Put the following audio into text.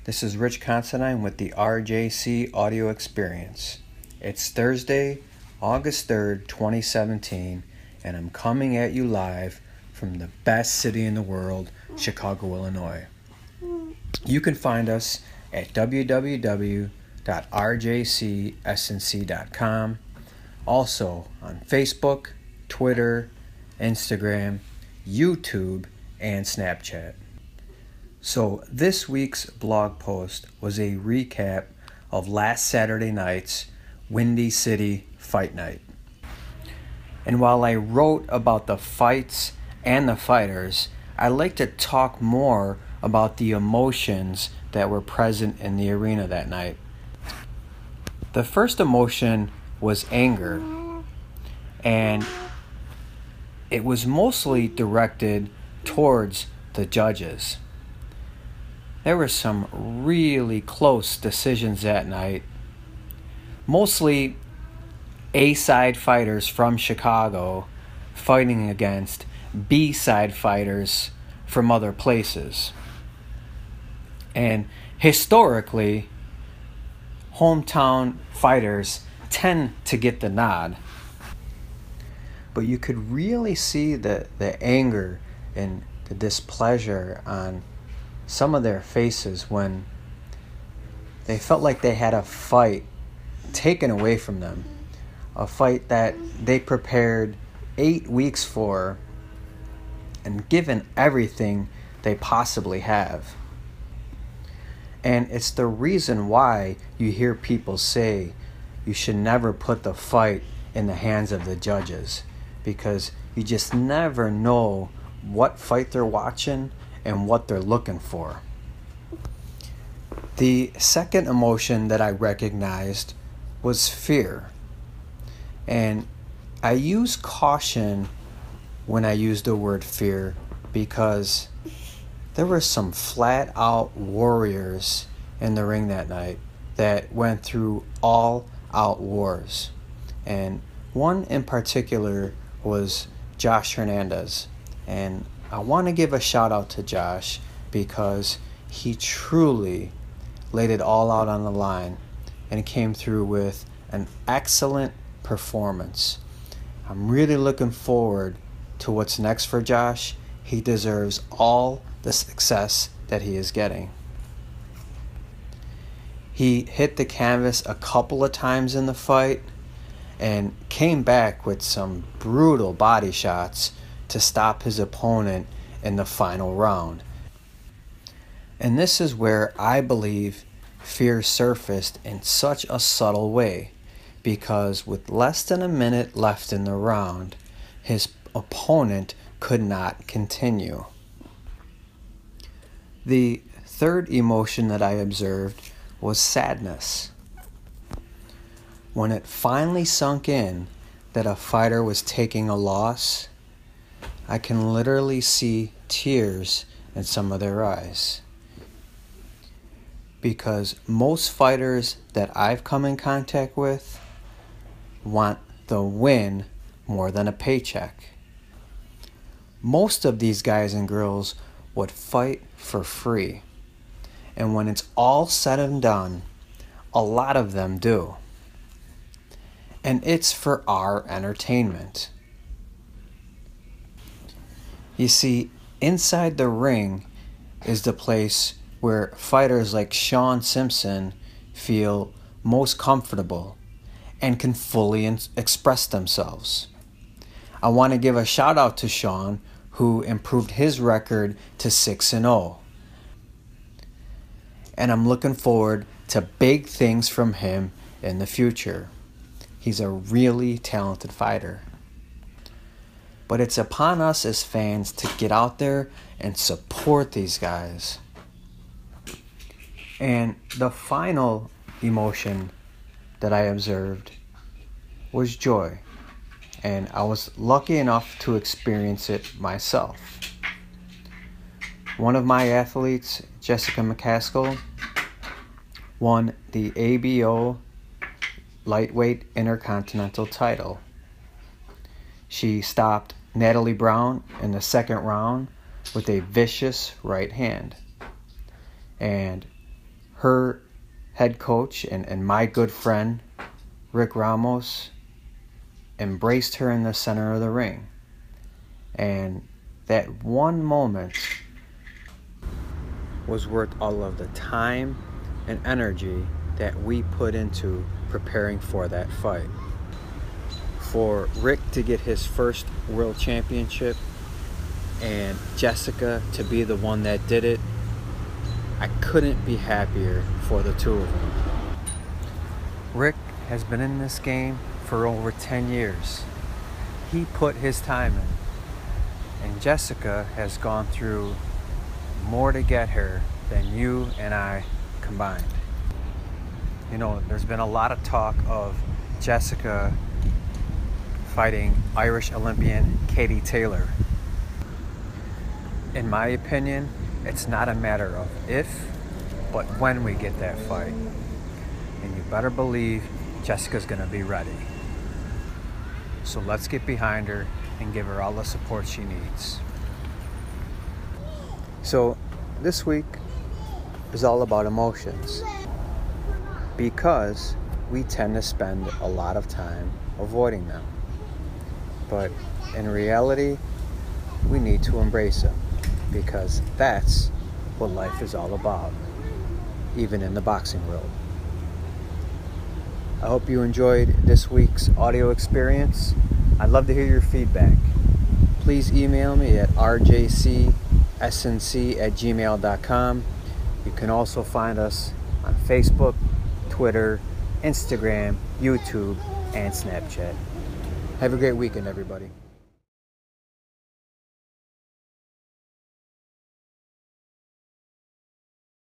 This is Rich Considine with the RJC Audio Experience. It's Thursday, August 3rd, 2017, and I'm coming at you live from the best city in the world, Chicago, Illinois. You can find us at www.rjcsnc.com, also on Facebook, Twitter, Instagram, YouTube, and Snapchat. So this week's blog post was a recap of last Saturday night's Windy City Fight Night. And while I wrote about the fights and the fighters, I like to talk more about the emotions that were present in the arena that night. The first emotion was anger, and it was mostly directed towards the judges. There were some really close decisions that night, mostly A-side fighters from Chicago fighting against B-side fighters from other places. And historically, hometown fighters tend to get the nod. But you could really see the anger and the displeasure on some of their faces when they felt like they had a fight taken away from them. A fight that they prepared 8 weeks for and given everything they possibly have. And it's the reason why you hear people say you should never put the fight in the hands of the judges, because you just never know what fight they're watching and what they're looking for. The second emotion that I recognized was fear. And I use caution when I use the word fear because there were some flat out warriors in the ring that night that went through all out wars. And one in particular was Josh Hernandez. And I want to give a shout out to Josh because he truly laid it all out on the line and came through with an excellent performance. I'm really looking forward to what's next for Josh. He deserves all the success that he is getting. He hit the canvas a couple of times in the fight and came back with some brutal body shots to stop his opponent in the final round. And this is where I believe fear surfaced in such a subtle way, because with less than a minute left in the round, his opponent could not continue. The third emotion that I observed was sadness. When it finally sunk in that a fighter was taking a loss, I can literally see tears in some of their eyes. Because most fighters that I've come in contact with want the win more than a paycheck. Most of these guys and girls would fight for free. And when it's all said and done, a lot of them do. And it's for our entertainment. You see, inside the ring is the place where fighters like Shawn Simpson feel most comfortable and can fully express themselves. I want to give a shout out to Shawn, who improved his record to 6-0. And I'm looking forward to big things from him in the future. He's a really talented fighter. But it's upon us as fans to get out there and support these guys. And the final emotion that I observed was joy. And I was lucky enough to experience it myself. One of my athletes, Jessica McCaskill, won the ABO Lightweight Intercontinental title. She stopped Natalie Brown in the second round with a vicious right hand. And her head coach and my good friend, Rick Ramos, embraced her in the center of the ring. And that one moment was worth all of the time and energy that we put into preparing for that fight. For Rick to get his first world championship and Jessica to be the one that did it, I couldn't be happier for the two of them. Rick has been in this game for over 10 years. He put his time in. And Jessica has gone through more to get her than you and I combined. You know, there's been a lot of talk of Jessica fighting Irish Olympian Katie Taylor. In my opinion, it's not a matter of if, but when we get that fight. And you better believe Jessica's gonna be ready. So let's get behind her and give her all the support she needs. So this week is all about emotions, because we tend to spend a lot of time avoiding them. But in reality, we need to embrace them, because that's what life is all about, even in the boxing world. I hope you enjoyed this week's audio experience. I'd love to hear your feedback. Please email me at rjcsnc@gmail.com. You can also find us on Facebook, Twitter, Instagram, YouTube, and Snapchat. Have a great weekend, everybody.